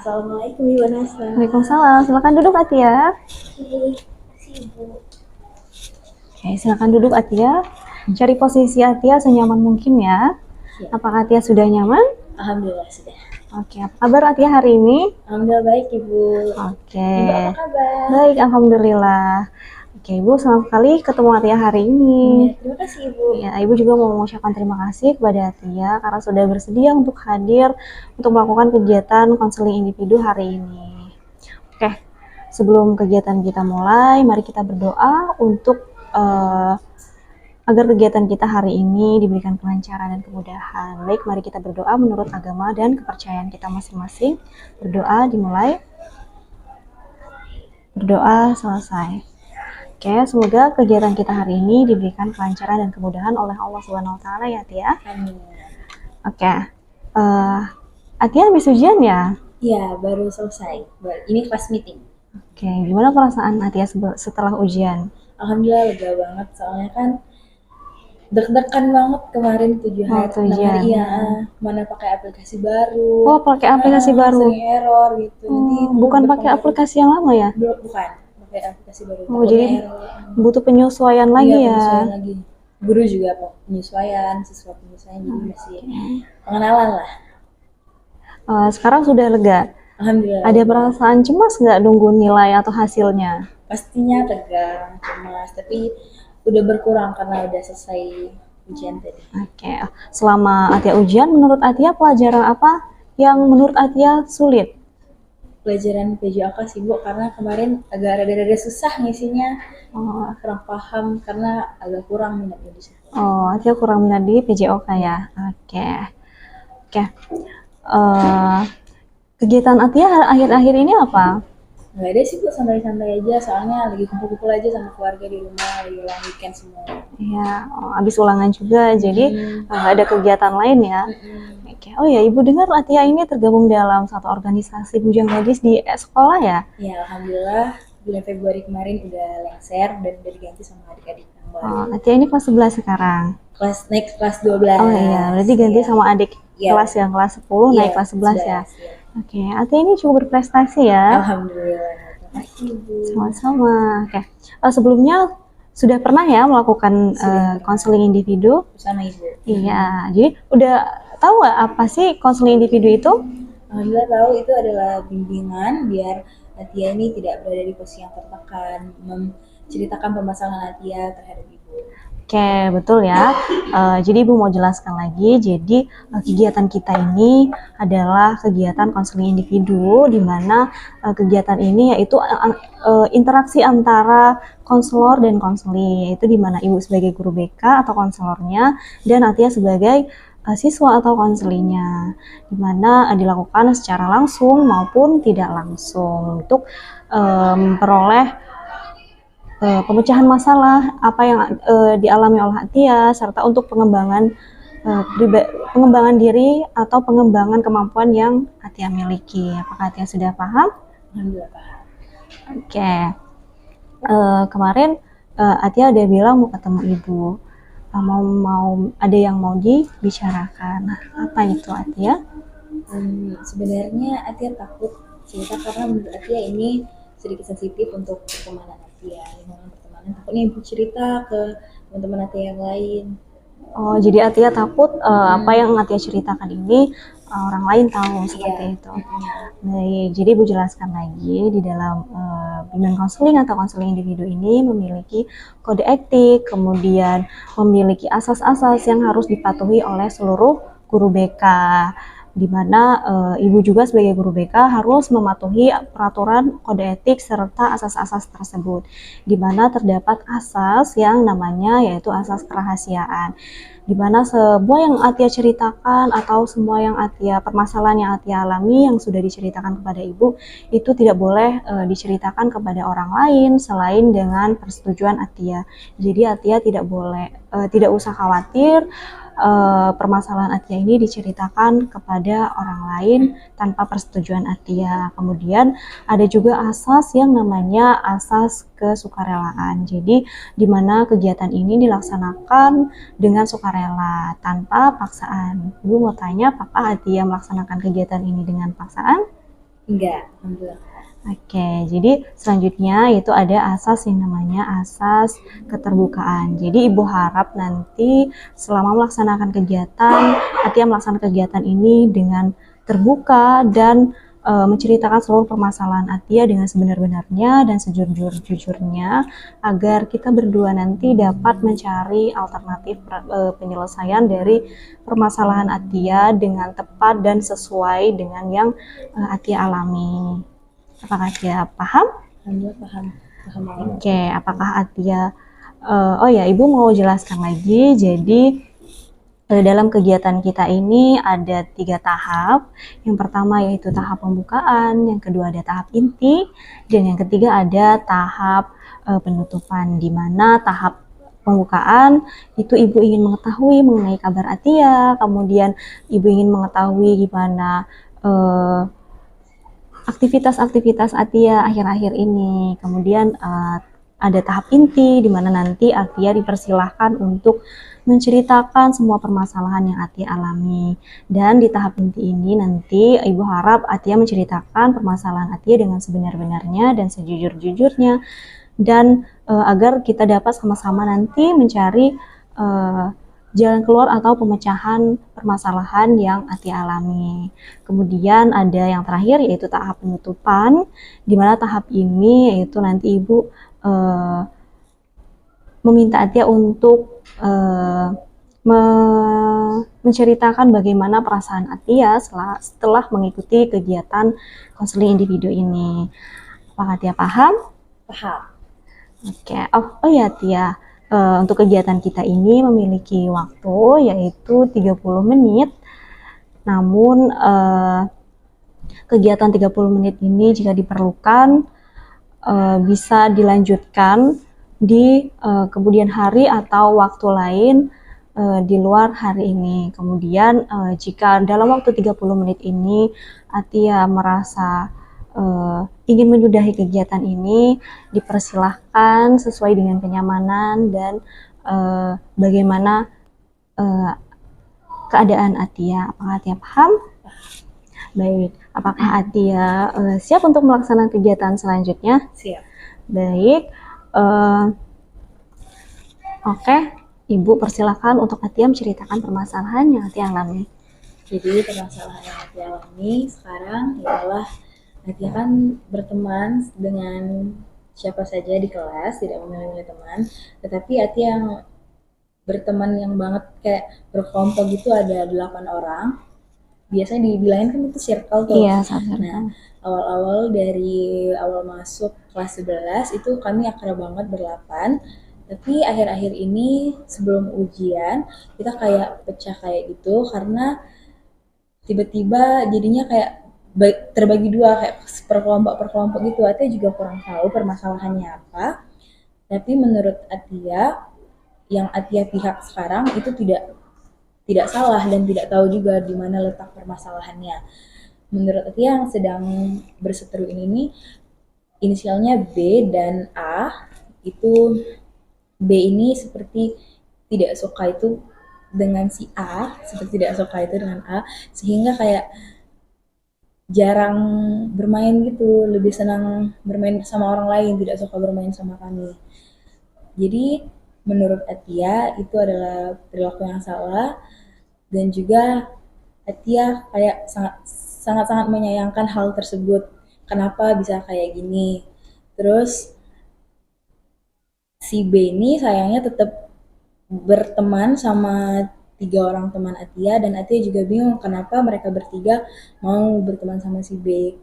Assalamualaikum Ibu Nasa. Waalaikumsalam. Silakan duduk Atia. Terima kasih Ibu. Oke, silakan duduk Atia. Cari posisi Atia senyaman mungkin ya. Ya. Apakah Atia sudah nyaman? Alhamdulillah sudah. Oke, apa kabar Atia hari ini? Alhamdulillah baik Ibu. Oke. Ibu apa kabar? Baik, alhamdulillah. Oke, Ibu senang sekali ketemu Atia hari ini. Ya, terima kasih Ibu. Ya, Ibu juga mau mengucapkan terima kasih kepada Atia karena sudah bersedia untuk hadir untuk melakukan kegiatan konseling individu hari ini. Oke, sebelum kegiatan kita mulai, mari kita berdoa untuk agar kegiatan kita hari ini diberikan kelancaran dan kemudahan. Baik, mari kita berdoa menurut agama dan kepercayaan kita masing-masing. Berdoa dimulai. Berdoa selesai. Oke, semoga kegiatan kita hari ini diberikan kelancaran dan kemudahan oleh Allah Subhanahu wa taala ya, Tia. Amin. Oke. Atia habis ujian ya? Iya, baru selesai. Ini kelas meeting. Oke, gimana perasaan Atia setelah ujian? Alhamdulillah lega banget, soalnya kan deg-degan banget kemarin 7 hari. ujian. Iya, mana pakai aplikasi baru. Oh, pakai aplikasi baru. Sering error gitu. Nanti bukan pakai aplikasi yang lama ya? Bukan, pakai aplikasi baru. Oh, jadi butuh penyesuaian lagi ya? Penyesuaian lagi. Guru juga penyesuaian, siswa penyesuaian, jadi masih pengenalan lah. Sekarang sudah lega? Alhamdulillah. Ada perasaan cemas nggak nunggu nilai atau hasilnya? Pastinya tegang, cemas, tapi udah berkurang karena udah selesai ujian tadi. Oke, selama Atia ujian, menurut Atia pelajaran apa yang menurut Atia sulit? Pelajaran PJOK sih Bu, karena kemarin agak rada-rada susah ngisinya. Kurang paham karena agak kurang minatnya di situ. Oh, Atia kurang minat di PJOK ya? Oke. Kegiatan Atia akhir-akhir ini apa? Nggak ada sih Bu, santai-santai aja, soalnya lagi kumpul-kumpul aja sama keluarga di rumah, lagi ulang weekend semua. Iya, habis ulangan juga, jadi nggak ada kegiatan lain ya. Oke. Oh ya, Ibu dengar Atia ini tergabung dalam satu organisasi bujang gadis di sekolah ya? Ya, alhamdulillah bulan Februari kemarin udah lengser dan udah diganti sama adik-adik yang baru. Atia ini kelas 11 sekarang. Naik kelas 12. Oh iya, berarti ganti sama adik kelas yang kelas 10 naik kelas 11 ya. Oke, Atia ini cukup berprestasi ya. Alhamdulillah. Terima kasih Ibu. Sama-sama. Oke. Sebelumnya sudah pernah ya melakukan konseling individu? Bersama Ibu. Iya, jadi udah tahu nggak apa sih konseling individu itu? Alhamdulillah tahu, itu adalah bimbingan biar Atia ini tidak berada di posisi yang tertekan, menceritakan permasalahan Atia terhadap Ibu. Oke, betul ya. Jadi Ibu mau jelaskan lagi, jadi kegiatan kita ini adalah kegiatan konseling individu, di mana kegiatan ini yaitu interaksi antara konselor dan konseli, yaitu di mana Ibu sebagai guru BK atau konselornya, dan Atia sebagai siswa atau konselinya, di mana dilakukan secara langsung maupun tidak langsung untuk memperoleh pemecahan masalah apa yang dialami oleh Atia, serta untuk pengembangan diri atau pengembangan kemampuan yang Atia miliki. Apakah Atia sudah paham? Alhamdulillah paham. Oke. Kemarin Atia udah bilang mau ketemu Ibu, mau ada yang mau dibicarakan. Nah, apa itu Atia? Sebenarnya Atia takut cerita karena menurut Atia ini sedikit sensitif untuk pertemanan Atia, lingkungan pertemanan. Takutnya Ibu cerita ke teman-teman Atia yang lain. Oh, jadi Atia takut apa yang Atia ceritakan ini orang lain tahu seperti itu. Baik, jadi Ibu jelaskan lagi di dalam bimbingan konseling atau konseling individu ini memiliki kode etik, kemudian memiliki asas-asas yang harus dipatuhi oleh seluruh guru BK, di mana Ibu juga sebagai guru BK harus mematuhi peraturan kode etik serta asas-asas tersebut, di mana terdapat asas yang namanya yaitu asas kerahasiaan, di mana semua yang Atia ceritakan atau semua yang permasalahan yang Atia alami yang sudah diceritakan kepada Ibu itu tidak boleh diceritakan kepada orang lain selain dengan persetujuan Atia. Jadi Atia tidak usah khawatir permasalahan Atia ini diceritakan kepada orang lain tanpa persetujuan Atia. Kemudian ada juga asas yang namanya asas kesukarelaan. Jadi di mana kegiatan ini dilaksanakan dengan sukarela tanpa paksaan. Ibu mau tanya, apakah Atia melaksanakan kegiatan ini dengan paksaan? Enggak, alhamdulillah. Oke, jadi selanjutnya itu ada asas yang namanya asas keterbukaan. Jadi Ibu harap nanti selama melaksanakan kegiatan, Atia melaksanakan kegiatan ini dengan terbuka dan menceritakan seluruh permasalahan Atia dengan sebenar-benarnya dan sejujur-jujurnya agar kita berdua nanti dapat mencari alternatif penyelesaian dari permasalahan Atia dengan tepat dan sesuai dengan yang Atia alami. Apakah Atia paham? Alhamdulillah paham banget. Oke, apakah Atia oh ya, Ibu mau jelaskan lagi. Jadi dalam kegiatan kita ini ada 3 tahap. Yang pertama yaitu tahap pembukaan, yang kedua ada tahap inti, dan yang ketiga ada tahap penutupan, di mana tahap pembukaan itu Ibu ingin mengetahui mengenai kabar Atia, kemudian Ibu ingin mengetahui gimana aktivitas-aktivitas Atia akhir-akhir ini. Kemudian ada tahap inti di mana nanti Atia dipersilahkan untuk menceritakan semua permasalahan yang Atia alami. Dan di tahap inti ini nanti Ibu harap Atia menceritakan permasalahan Atia dengan sebenar-benarnya dan sejujur-jujurnya, dan agar kita dapat sama-sama nanti mencari jalan keluar atau pemecahan permasalahan yang Atia alami. Kemudian ada yang terakhir yaitu tahap penutupan, di mana tahap ini yaitu nanti Ibu meminta Atia untuk menceritakan bagaimana perasaan Atia setelah mengikuti kegiatan konseling individu ini. Apakah Atia paham? Paham. Oke, oh ya Tia, untuk kegiatan kita ini memiliki waktu yaitu 30 menit. Namun kegiatan 30 menit ini jika diperlukan bisa dilanjutkan di kemudian hari atau waktu lain di luar hari ini. Kemudian jika dalam waktu 30 menit ini Atia merasa ingin menyudahi kegiatan ini, dipersilahkan sesuai dengan kenyamanan dan bagaimana keadaan Atia. Apakah Atia paham? Baik. Apakah Atia siap untuk melaksanakan kegiatan selanjutnya? Siap. Baik. Oke. Ibu persilahkan untuk Atia menceritakan permasalahan yang Atia alami. Jadi permasalahan yang Atia alami sekarang adalah Atia kan berteman dengan siapa saja di kelas, tidak memilih teman, tetapi Atia yang berteman yang banget kayak berkelompok gitu ada 8 orang. Biasanya dibilangin kan itu circle tuh. Iya, circle. Nah, awal-awal dari awal masuk kelas 11 itu kami akrab banget ber-8. Tapi akhir-akhir ini sebelum ujian kita kayak pecah kayak gitu karena tiba-tiba jadinya kayak terbagi dua kayak per kelompok gitu. Atia juga kurang tahu permasalahannya apa, tapi menurut Atia yang Atia pihak sekarang itu tidak salah dan tidak tahu juga di mana letak permasalahannya. Menurut Atia yang sedang berseteru ini inisialnya B dan A, itu B ini seperti tidak suka itu dengan si A, seperti tidak suka itu dengan A, sehingga kayak jarang bermain gitu, lebih senang bermain sama orang lain, tidak suka bermain sama kami. Jadi menurut Atia itu adalah perilaku yang salah, dan juga Atia kayak sangat menyayangkan hal tersebut. Kenapa bisa kayak gini? Terus si B ini sayangnya tetap berteman sama 3 orang teman Atia, dan Atia juga bingung kenapa mereka bertiga mau berteman sama si B.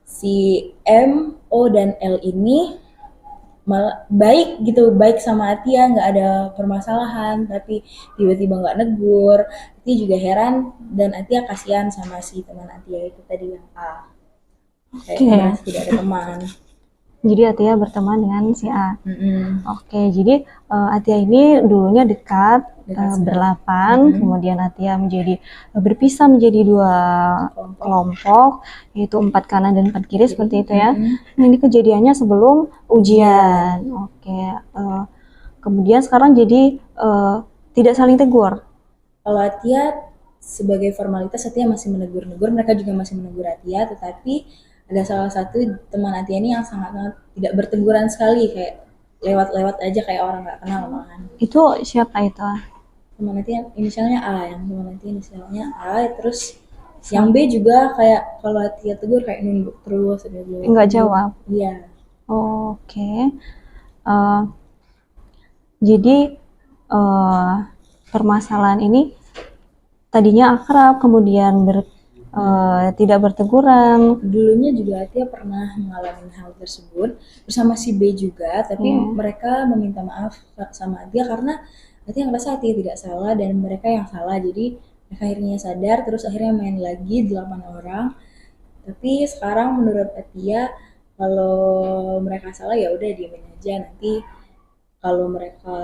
Si M, O, dan L ini malah baik gitu, baik sama Atia, nggak ada permasalahan, tapi tiba-tiba nggak negur. Atia juga heran dan Atia kasihan sama si teman Atia itu tadi yang A. Kayak tidak ada teman. Jadi Atia berteman dengan si A. Oke, jadi Atia ini dulunya dekat ber-8, kemudian Atia berpisah menjadi 2 kelompok, yaitu 4 kanan dan 4 kiri seperti itu ya. Nah, ini kejadiannya sebelum ujian. Oke, kemudian sekarang jadi tidak saling tegur. Kalau Atia sebagai formalitas Atia masih menegur-negur, mereka juga masih menegur Atia, tetapi ada salah satu teman Atia ini yang sangat-sangat tidak berteguran sekali, kayak lewat-lewat aja kayak orang nggak kenal malahan. Itu siapa itu? Teman Atia inisialnya A, yang teman Atia inisialnya A, terus yang B juga kayak kalau Atia tegur kayak nunduk terus, Nggak jawab. Iya. Oke. Eh, jadi permasalahan ini tadinya akrab, kemudian tidak berteguran. Dulunya juga Atia pernah mengalami hal tersebut bersama si B juga, tapi mereka meminta maaf sama Atia karena Atia ngerasa Atia tidak salah dan mereka yang salah. Jadi mereka akhirnya sadar, terus akhirnya main lagi 8 orang. Tapi sekarang menurut Atia kalau mereka salah ya udah diemin aja, nanti kalau mereka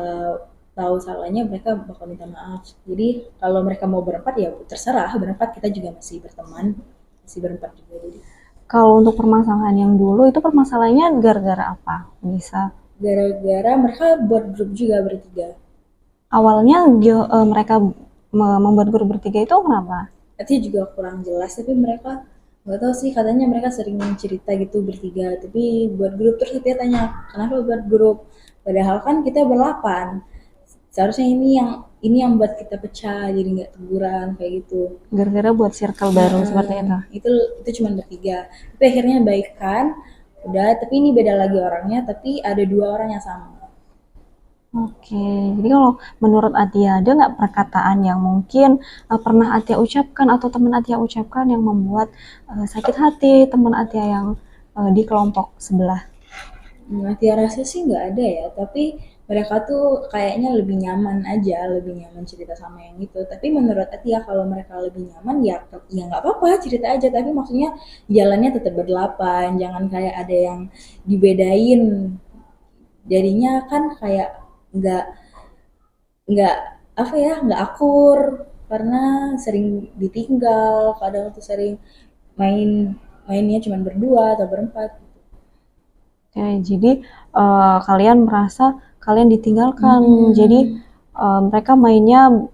tahu salahnya mereka bakal minta maaf. Jadi kalau mereka mau berempat ya terserah, berempat kita juga masih berteman, masih berempat juga. Jadi Kalau untuk permasalahan yang dulu itu permasalahannya gara-gara apa? Bisa gara-gara mereka buat grup juga bertiga. awalnya mereka membuat grup bertiga itu kenapa? Nanti juga kurang jelas, tapi mereka nggak tahu sih, katanya mereka sering cerita gitu bertiga, tapi buat grup. Terus dia tanya kenapa buat grup, padahal kan kita berlapan, seharusnya ini yang buat kita pecah jadi nggak teguran kayak gitu. Gara-gara buat circle baru seperti itu. Itu cuma bertiga, tapi akhirnya baikan udah. Tapi ini beda lagi orangnya, tapi ada 2 orang yang sama. Oke, jadi kalau menurut Atia ada nggak perkataan yang mungkin pernah Atia ucapkan atau teman Atia ucapkan yang membuat sakit hati teman Atia yang di kelompok sebelah? Atia rasa sih nggak ada ya, tapi mereka tuh kayaknya lebih nyaman aja, lebih nyaman cerita sama yang itu. Tapi menurut Atia kalau mereka lebih nyaman ya nggak apa-apa cerita aja, tapi maksudnya jalannya tetap berdelapan, jangan kayak ada yang dibedain. Jadinya kan kayak nggak nggak apa ya, nggak akur karena sering ditinggal, kadang tuh sering main mainnya cuma berdua atau berempat. Oke, jadi kalian merasa kalian ditinggalkan, jadi mereka mainnya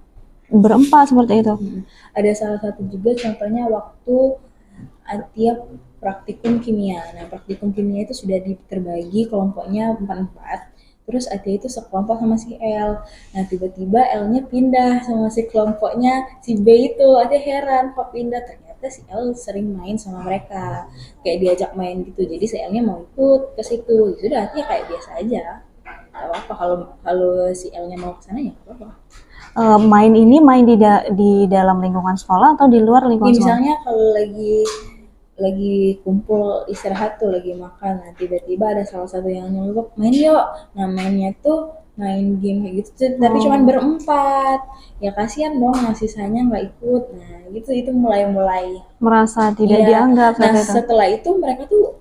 berempat seperti itu. Ada salah satu juga contohnya waktu Atia praktikum kimia. Nah, praktikum kimia itu sudah terbagi kelompoknya 4-4. Terus Atia itu sekelompok sama si L. Nah, tiba-tiba L-nya pindah sama si kelompoknya si B itu. Atia heran kok pindah. Ternyata si L sering main sama mereka. Kayak diajak main gitu. Jadi si L-nya mau ikut ke situ. Ya sudah, Atia kayak biasa aja. Gak apa-apa kalau kalau si L-nya mau ke sana ya gak apa-apa. Main ini main di dalam lingkungan sekolah atau di luar lingkungan sekolah? Misalnya kalau lagi kumpul istirahat tuh, lagi makan, nah tiba-tiba ada salah satu yang nyeluk, main yuk. Nah mainnya tuh main game kayak gitu, tapi cuman berempat. Ya kasihan dong yang sisanya nggak ikut. Nah gitu, itu mulai Merasa tidak iya. dianggap Nah seperti itu. setelah itu mereka tuh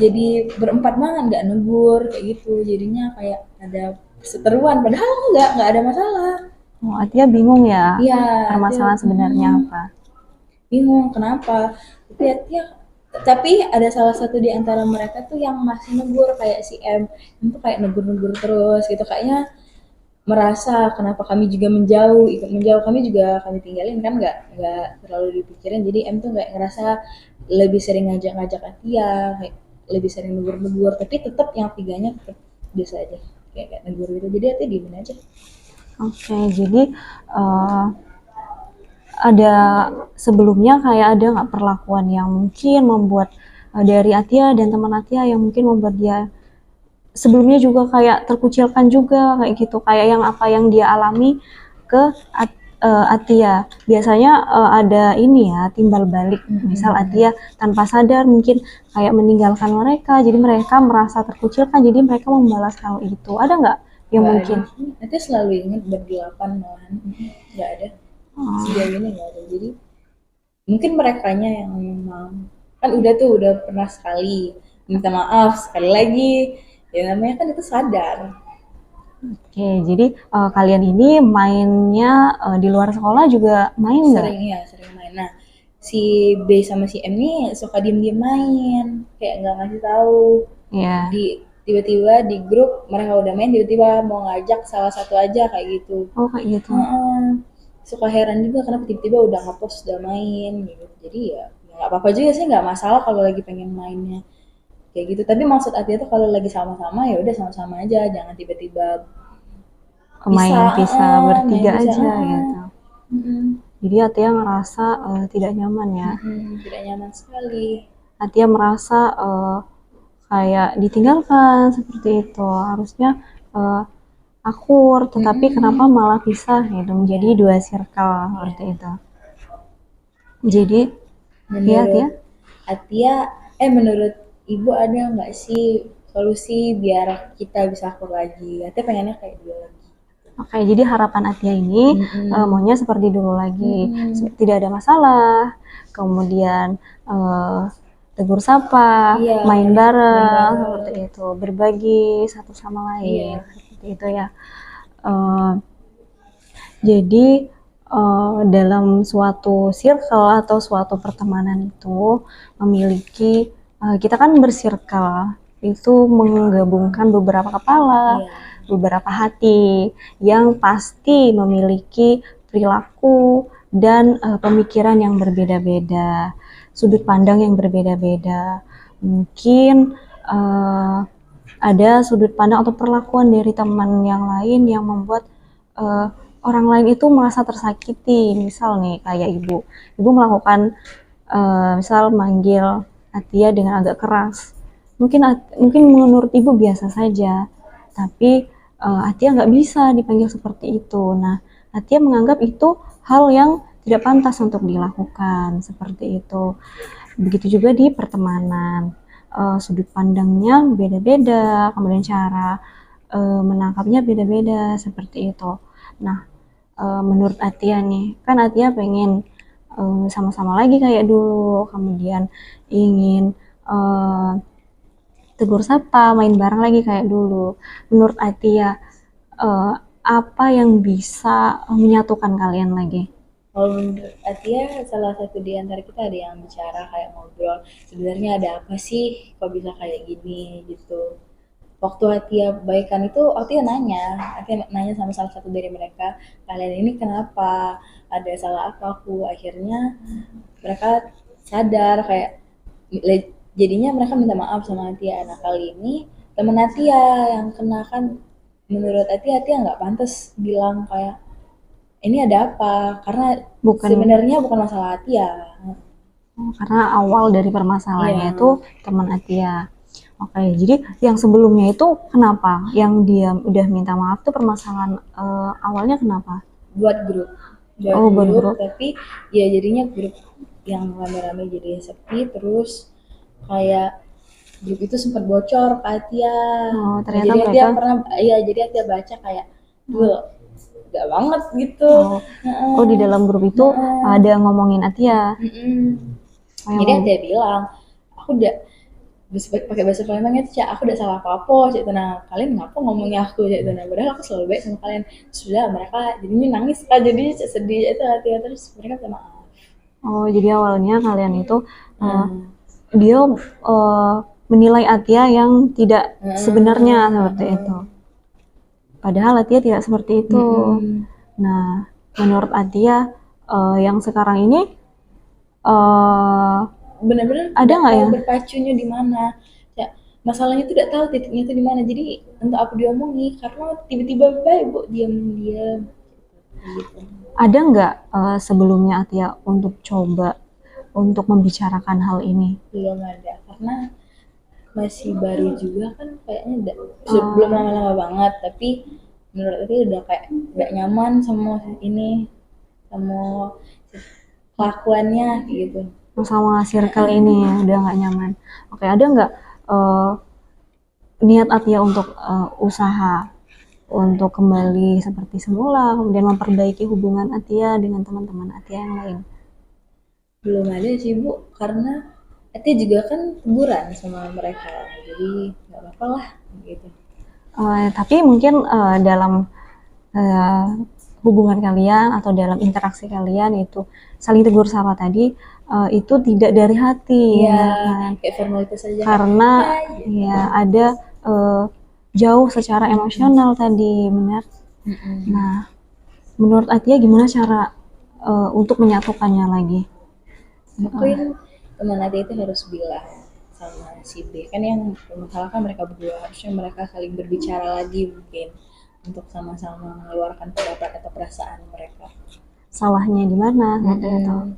jadi berempat banget, nggak negur kayak gitu. Jadinya kayak ada perseteruan, padahal nggak ada masalah. Oh, Atia bingung ya Iya, permasalahan sebenarnya apa? bingung kenapa. Tapi ada salah satu di antara mereka tuh yang masih negur, kayak si M itu kayak negur-negur terus gitu, kayaknya merasa kenapa kami juga menjauh, ikut menjauh, kami juga kami tinggalin kan, nggak terlalu dipikirin. Jadi M tuh nggak ngerasa, lebih sering ngajak-ngajak Atia, kayak lebih sering negur-negur, tapi tetap yang tiganya tetap biasa aja kayak negur gitu. Jadi Atia diemin aja. Oke, jadi ada sebelumnya kayak ada nggak perlakuan yang mungkin membuat dari Atia dan teman Atia yang mungkin membuat dia sebelumnya juga kayak terkucilkan juga kayak gitu, kayak yang apa yang dia alami ke Atia. Biasanya ada ini ya, timbal balik. Misal Atia tanpa sadar mungkin kayak meninggalkan mereka, jadi mereka merasa terkucilkan, jadi mereka membalas hal itu. Ada nggak yang Nggak mungkin? ada. Nanti selalu ingat berdelapan malahan, nggak ada. Sejauh ini nggak ada. Jadi mungkin merekanya yang memang kan udah pernah sekali minta maaf, sekali lagi ya namanya kan itu sadar. Oke, jadi kalian ini mainnya di luar sekolah juga main nggak? Sering main. Nah si B sama si M nih suka diem-diem main, kayak nggak ngasih tahu. Ya. Di tiba-tiba di grup mereka udah main, tiba-tiba mau ngajak salah satu aja kayak gitu. Oh kayak gitu. suka heran juga kenapa tiba-tiba udah ngepost udah main gitu. Jadi ya nggak apa-apa juga sih, nggak masalah kalau lagi pengen mainnya kayak gitu. Tapi maksud Atia tuh kalau lagi sama-sama ya udah sama-sama aja, jangan tiba-tiba bisa Main bisa main bertiga bisa aja gitu. mm-mm, Jadi Atia ngerasa tidak nyaman ya. tidak nyaman sekali. Atia merasa kayak ditinggalkan seperti itu. Harusnya eh, akur, tetapi kenapa malah pisah gitu, menjadi dua circle seperti itu. Jadi ya Atia, Menurut Atia, menurut Ibu ada nggak sih solusi biar kita bisa akur lagi? Atia pengennya kayak dulu lagi. oke, jadi harapan Atia ini maunya seperti dulu lagi, tidak ada masalah, kemudian tegur sapa, Iya, main bareng, bareng. seperti itu, berbagi satu sama lain, Iya. seperti itu ya. Eh, jadi dalam suatu circle atau suatu pertemanan itu memiliki kita kan bersirkel itu menggabungkan beberapa kepala, beberapa hati yang pasti memiliki perilaku dan pemikiran yang berbeda-beda, sudut pandang yang berbeda-beda. Mungkin ada sudut pandang atau perlakuan dari teman yang lain yang membuat orang lain itu merasa tersakiti. Misal nih kayak ibu melakukan misal manggil Atia dengan agak keras. Mungkin menurut ibu biasa saja, tapi Atia nggak bisa dipanggil seperti itu. Nah, Atia menganggap itu hal yang tidak pantas untuk dilakukan seperti itu. Begitu juga di pertemanan, sudut pandangnya beda-beda, kemudian cara menangkapnya beda-beda seperti itu. Nah, menurut Atia nih, kan Atia pengen sama-sama lagi kayak dulu, kemudian ingin tegur sapa, main bareng lagi kayak dulu. Menurut Atia, apa yang bisa menyatukan kalian lagi? Kalau menurut Atia, salah satu di antara kita ada yang bicara kayak ngobrol, sebenarnya ada apa sih kok bisa kayak gini gitu. Waktu Atia baikan itu, Atia nanya sama salah satu dari mereka, kalian ini kenapa? Ada salah apa aku? Akhirnya mereka sadar kayak jadinya mereka minta maaf sama Atia. Nah kali ini temen Atia yang kena kan, menurut Atia nggak pantas bilang kayak ini ada apa? Karena Bukan sebenarnya bukan masalah Atia. karena awal dari permasalahannya Iya. itu teman Atia. Oke, jadi yang sebelumnya itu kenapa? Yang dia udah minta maaf tuh permasalahan awalnya kenapa? Buat grup. Buat grup. Tapi ya jadinya grup yang rame-rame jadi sepi, terus kayak grup itu sempat bocor ke Atia. Oh, Nah, ternyata jadi Atia mereka jadi Atia baca kayak duh, gak banget gitu. oh di dalam grup itu ada ngomongin Atia. Jadi Atia bilang, aku udah pakai bahasa Palembang itu, Cak, aku udah salah apa-apa, Cak. Nah, kalian ngapa ngomongnya aku, Cak. Nah, padahal aku selalu baik sama kalian. Sudah, mereka jadinya nangis, Kak. Jadi sedih itu Atia, terus mereka minta maaf. Oh, jadi awalnya kalian itu dia menilai Atia yang tidak sebenarnya seperti itu. Padahal Atia tidak seperti itu. Nah, menurut Atia yang sekarang ini benar-benar ada nggak ya? Berpacunya di mana? Ya, masalahnya tuh tidak tahu titiknya itu di mana. Jadi untuk apa diomongi? Karena tiba-tiba baik bu diam-diam. Gitu. Ada nggak sebelumnya Atia untuk coba untuk membicarakan hal ini? Belum ada, karena masih baru juga kan kayaknya belum lama-lama banget. Tapi menurut Atia udah kayak nggak nyaman sama ini, sama kelakuannya gitu. Sama circle ini ya, udah nggak nyaman. Oke, ada nggak niat Atia untuk usaha untuk kembali seperti semula, kemudian memperbaiki hubungan Atia dengan teman-teman Atia yang lain? Belum ada sih Bu, karena Atia juga kan teguran sama mereka, jadi nggak apa-apa lah gitu. Tapi mungkin dalam hubungan kalian atau dalam interaksi kalian itu saling tegur sapa tadi itu tidak dari hati, ya kan? Kayak formalitas aja. Karena ya ada jauh secara emosional tadi, benar. Nah, menurut Atia gimana cara untuk menyatukannya lagi. Mungkin teman Ade itu harus bilang sama si B, kan yang masalah kan mereka berdua, harusnya mereka saling berbicara lagi mungkin untuk sama-sama mengeluarkan pendapat atau perasaan mereka. Salahnya di mana gitu.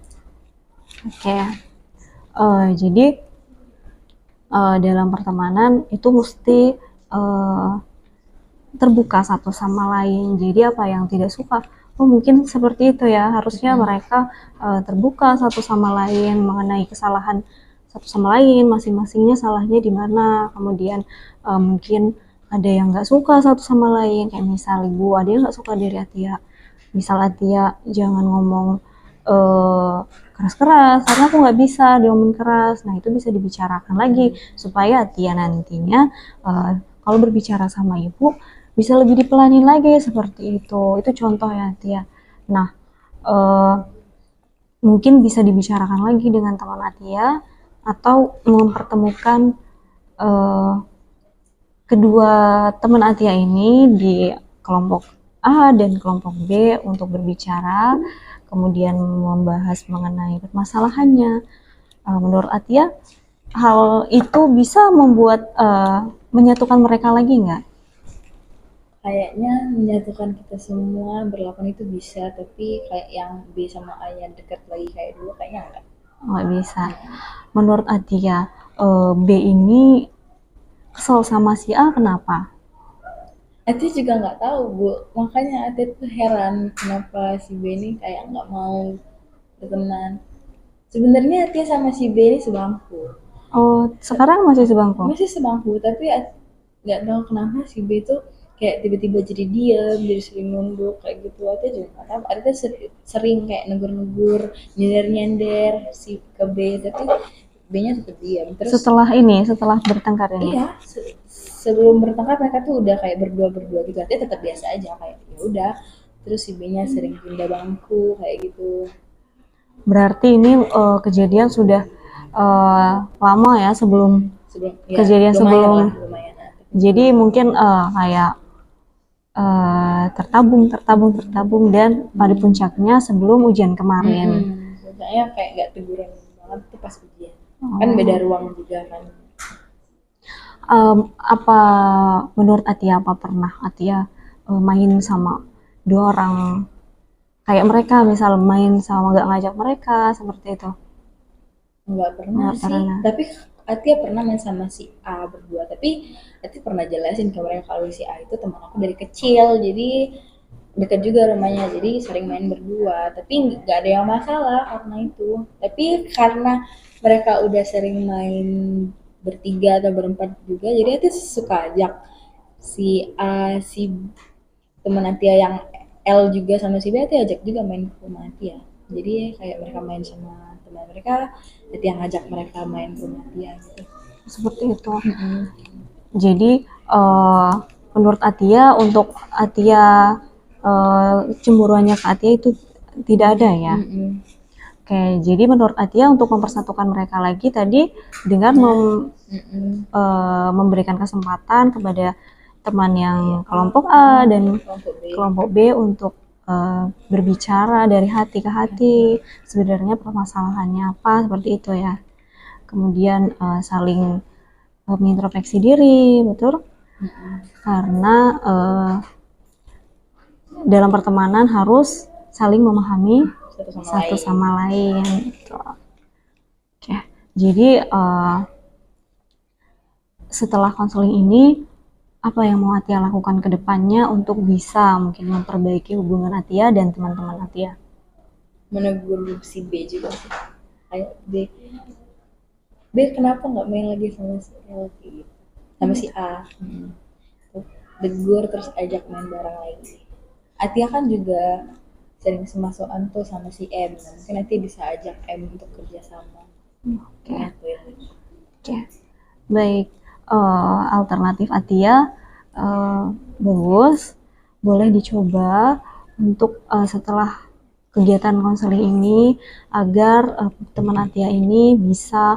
Oke. Jadi dalam pertemanan itu mesti terbuka satu sama lain. Jadi apa yang tidak suka, oh mungkin seperti itu ya, harusnya mereka terbuka satu sama lain mengenai kesalahan satu sama lain, masing-masingnya salahnya di mana. Kemudian mungkin ada yang nggak suka satu sama lain, kayak misal ibu ada yang nggak suka dari Atia, misal Atia jangan ngomong keras-keras karena aku nggak bisa diomongin keras. Nah itu bisa dibicarakan lagi supaya Atia nantinya kalau berbicara sama ibu bisa lebih dipelanin lagi, seperti itu. Itu contoh ya Atia. Nah mungkin bisa dibicarakan lagi dengan teman Atia atau mempertemukan kedua teman Atia ini di kelompok A dan kelompok B untuk berbicara, kemudian membahas mengenai permasalahannya. Menurut Atia, hal itu bisa membuat menyatukan mereka lagi nggak? Kayaknya menyatukan kita semua berlapan itu bisa, tapi kayak yang B sama A yang dekat lagi kayak dulu kayaknya enggak. Nggak bisa. Menurut Atia, B ini kesel sama si A kenapa? Ati juga nggak tahu Bu, makanya Ati tuh heran kenapa si B ini kayak nggak mau berteman. Sebenarnya Ati sama si B ini sebangku, Oh, sekarang masih sebangku? masih sebangku, tapi nggak tahu kenapa si B tuh kayak tiba-tiba jadi diam, jadi sering nunduk kayak gitu. Ati juga nggak tahu. Ati tuh sering kayak negur-negur, nyender-nyender si ke B, tapi B-nya tetap diam. Terus Setelah bertengkar ini? iya, sebelum bertengkar mereka tuh udah kayak berdua-berdua gitu. Artinya tetap biasa aja kayak ya udah. Terus si B-nya sering pindah bangku kayak gitu. Berarti ini kejadian sudah lama ya sebelum Sebelum ya kejadian lumayan sebelum. lah, lumayan. Jadi mungkin kayak tertabung dan pada puncaknya sebelum ujian kemarin. Pokoknya kayak gak teguran banget tuh pas ujian. Kan beda ruang juga kan. Apa menurut Atia, apa pernah Atia main sama dua orang kayak mereka, misal main sama gak ngajak mereka seperti itu? Nggak pernah Nggak sih, pernah. tapi Atia pernah main sama si A berdua, tapi Atia pernah jelasin ke mereka kalau si A itu teman aku dari kecil, jadi dekat juga rumahnya, jadi sering main berdua, tapi nggak ada yang masalah karena itu. Tapi karena mereka udah sering main bertiga atau berempat juga, jadi Atia suka ajak si A, si teman Atia yang L juga sama si B, Atia ajak juga main ke rumah Atia. Jadi kayak mereka main sama teman mereka, jadi yang ngajak mereka main ke rumah dia gitu. Seperti itu. Jadi menurut Atia, untuk Atia cemburuannya ke Atia itu tidak ada ya. Oke, jadi menurut Atia untuk mempersatukan mereka lagi tadi dengan memberikan kesempatan kepada teman yang kelompok A dan kelompok B untuk berbicara dari hati ke hati, sebenarnya permasalahannya apa, seperti itu ya. Kemudian saling mengintrospeksi diri, betul? Karena dalam pertemanan harus saling memahami satu sama lain. Gitu. Oke, jadi setelah konseling ini, apa yang mau Atia lakukan ke depannya untuk bisa mungkin memperbaiki hubungan Atia dan teman-teman Atia? Menegur si B juga sih. Kayak B kenapa nggak main lagi sama si L gitu, sama si A. Tegur terus ajak main bareng lagi. Atia kan juga sering semasukan tuh sama si M, mungkin nanti bisa ajak M untuk kerjasama. Oke. Baik, alternatif Atia bagus, boleh dicoba untuk setelah kegiatan konseling ini agar teman Atia ini bisa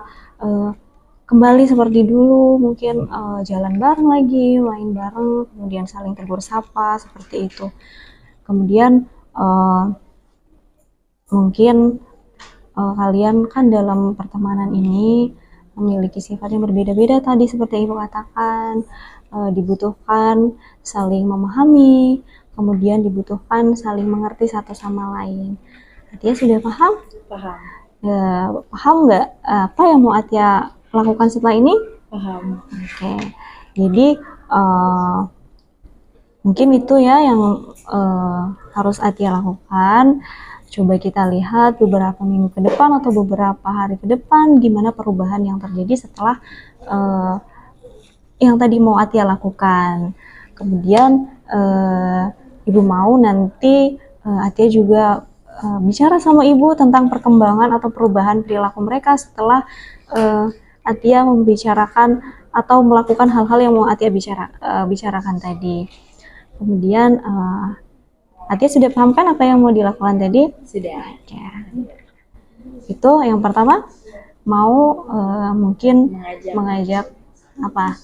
kembali seperti dulu, mungkin jalan bareng lagi, main bareng, kemudian saling tegur sapa seperti itu. Kemudian mungkin kalian kan dalam pertemanan ini memiliki sifat yang berbeda-beda tadi seperti Ibu katakan, dibutuhkan saling memahami, kemudian dibutuhkan saling mengerti satu sama lain. Atia sudah paham? Paham. Ya, paham nggak apa yang mau Atia lakukan setelah ini? Paham. Oke, jadi mungkin itu ya yang harus Atia lakukan. Coba kita lihat beberapa minggu ke depan atau beberapa hari ke depan gimana perubahan yang terjadi setelah yang tadi mau Atia lakukan. Kemudian Ibu mau nanti Atia juga bicara sama Ibu tentang perkembangan atau perubahan perilaku mereka setelah Atia membicarakan atau melakukan hal-hal yang mau Atia bicarakan tadi. Kemudian Atia sudah paham kan apa yang mau dilakukan tadi? Sudah. Ya. Itu yang pertama, mau mungkin mengajak apa?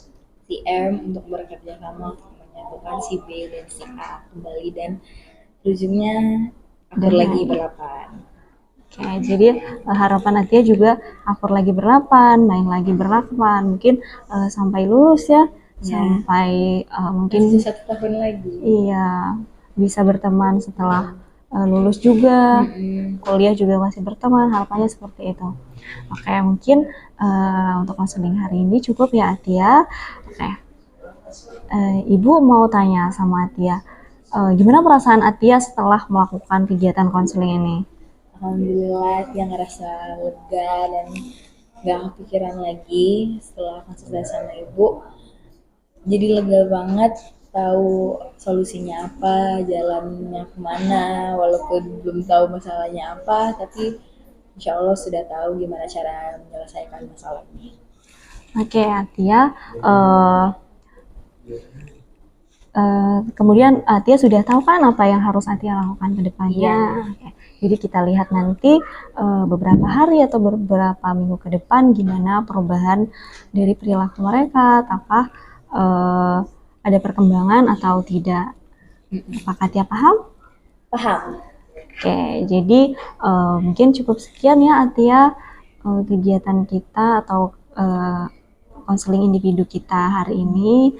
Si M untuk bekerja sama untuk menyatukan si B dan si A kembali dan ujungnya akur lagi berlapan. Oke, jadi harapan Atia juga akur lagi berlapan, main lagi berlapan, mungkin sampai lulus ya. Sampai mungkin 1 tahun lagi. Iya, bisa berteman setelah lulus juga, kuliah juga masih berteman, harapannya seperti itu. Oke, mungkin untuk konseling hari ini cukup ya Atia. Oke, Ibu mau tanya sama Atia, gimana perasaan Atia setelah melakukan kegiatan konseling ini? Alhamdulillah Atia ngerasa lega dan gak kepikiran lagi setelah konsultasi sama Ibu. Jadi lega banget tahu solusinya apa, jalannya kemana, walaupun belum tahu masalahnya apa, tapi insya Allah sudah tahu gimana cara menyelesaikan masalah ini. Oke, Atia, kemudian Atia sudah tahu kan apa yang harus Atia lakukan ke depannya. Oke. Jadi kita lihat nanti beberapa hari atau beberapa minggu ke depan gimana perubahan dari perilaku mereka, apakah ada perkembangan atau tidak. Apakah Atia paham? Paham. Oke, jadi mungkin cukup sekian ya Atia kegiatan kita atau konseling individu kita hari ini.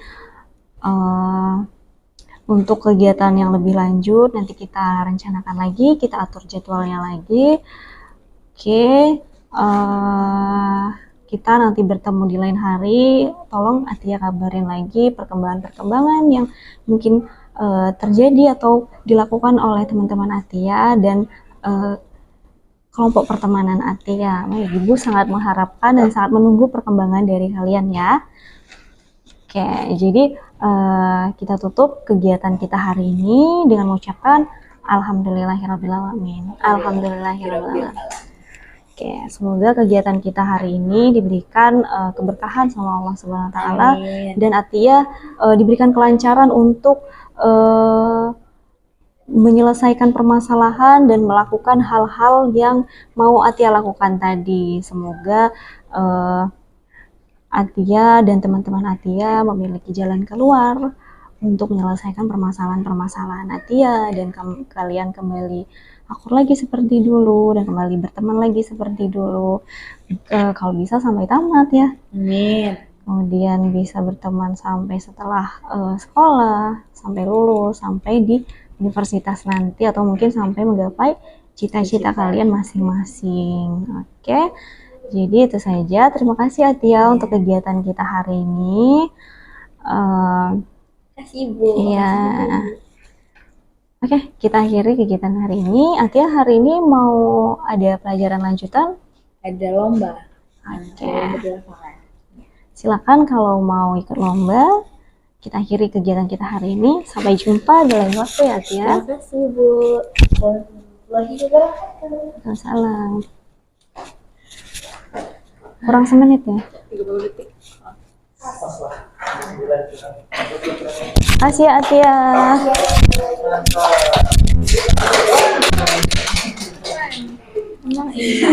Untuk kegiatan yang lebih lanjut nanti kita rencanakan lagi, kita atur jadwalnya lagi. Oke, kita nanti bertemu di lain hari. Tolong Atia kabarin lagi perkembangan-perkembangan yang mungkin terjadi atau dilakukan oleh teman-teman Atia dan kelompok pertemanan Atia. Ibu sangat mengharapkan dan sangat menunggu perkembangan dari kalian ya. Oke, jadi kita tutup kegiatan kita hari ini dengan mengucapkan Alhamdulillahirrabbilalamin. Alhamdulillahirrabbilalamin. Oke, semoga kegiatan kita hari ini diberikan keberkahan sama Allah Subhanahu Wa Taala dan Atia diberikan kelancaran untuk menyelesaikan permasalahan dan melakukan hal-hal yang mau Atia lakukan tadi. Semoga Atia dan teman-teman Atia memiliki jalan keluar untuk menyelesaikan permasalahan-permasalahan Atia dan kalian kembali akur lagi seperti dulu dan kembali berteman lagi seperti dulu. Kalau bisa sampai tamat ya. Amin. Kemudian bisa berteman sampai setelah sekolah, sampai lulus, sampai di universitas nanti atau mungkin sampai menggapai cita-cita kalian masing-masing. Oke. Jadi itu saja. Terima kasih Atia untuk kegiatan kita hari ini. Terima kasih Ibu. Iya. Oke, kita akhiri kegiatan hari ini. Atia hari ini mau ada pelajaran lanjutan? Ada lomba. Oke. Lapangan. Silakan kalau mau ikut lomba. Kita akhiri kegiatan kita hari ini. Sampai jumpa di lain waktu ya Atia. Terima kasih Bu. Waalaikumsalam. Kurang semenit ya? 30 detik. Makasih ya Atia. Emang iya.